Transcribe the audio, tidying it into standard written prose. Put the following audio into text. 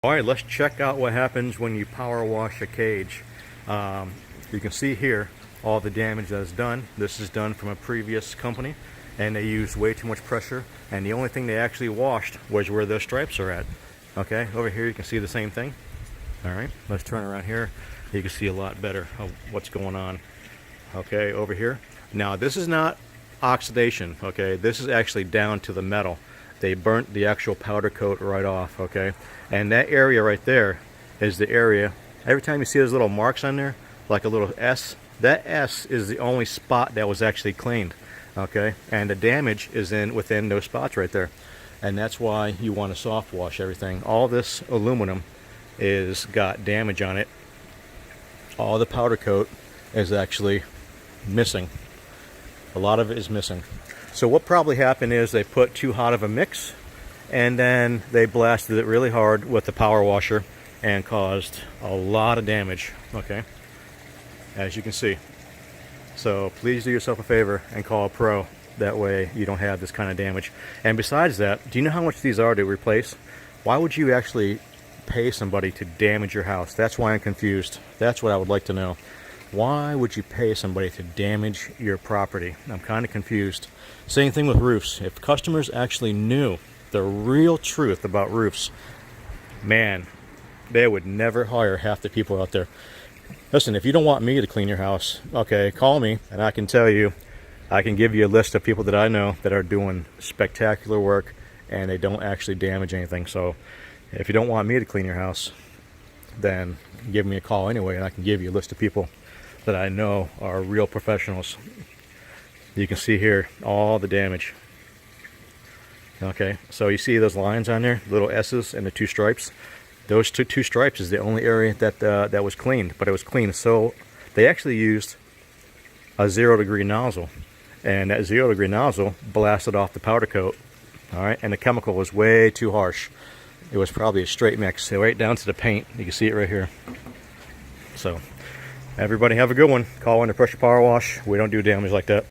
All right, let's check out what happens when you power wash a cage. You can see here all the damage that is done. This is done from a previous company, and they used way too much pressure, and the only thing they actually washed was where those stripes are at. Okay, over here you can see the same thing. All right, let's turn around here. You can see a lot better of what's going on. Okay, over here. Now this is not oxidation, okay? This is actually down to the metal. They burnt the actual powder coat right off, okay? And that area right there is the area. Every time you see those little marks on there, like a little S, that S is the only spot that was actually cleaned, okay? And the damage is within those spots right there. And that's why you want to soft wash everything. All this aluminum is got damage on it. All the powder coat is actually missing. A lot of it is missing. So what probably happened is they put too hot of a mix, and then they blasted it really hard with the power washer and caused a lot of damage, okay, as you can see. So please do yourself a favor and call a pro. That way you don't have this kind of damage. And besides that, do you know how much these are to replace? Why would you actually pay somebody to damage your house? That's why I'm confused. That's what I would like to know. Why would you pay somebody to damage your property? I'm kind of confused. Same thing with roofs. If customers actually knew the real truth about roofs, man, they would never hire half the people out there. Listen, if you don't want me to clean your house, okay, call me and I can tell you, I can give you a list of people that I know that are doing spectacular work and they don't actually damage anything. So if you don't want me to clean your house, then give me a call anyway and I can give you a list of people that I know are real professionals. You can see here all the damage. Okay, so you see those lines on there, little S's and the two stripes. Those two stripes is the only area that that was cleaned, but it was cleaned. So they actually used a 0-degree nozzle, and that 0-degree nozzle blasted off the powder coat. All right, and the chemical was way too harsh. It was probably a straight mix, so right down to the paint. You can see it right here. So everybody have a good one. Call in a pressure power wash. We don't do damage like that.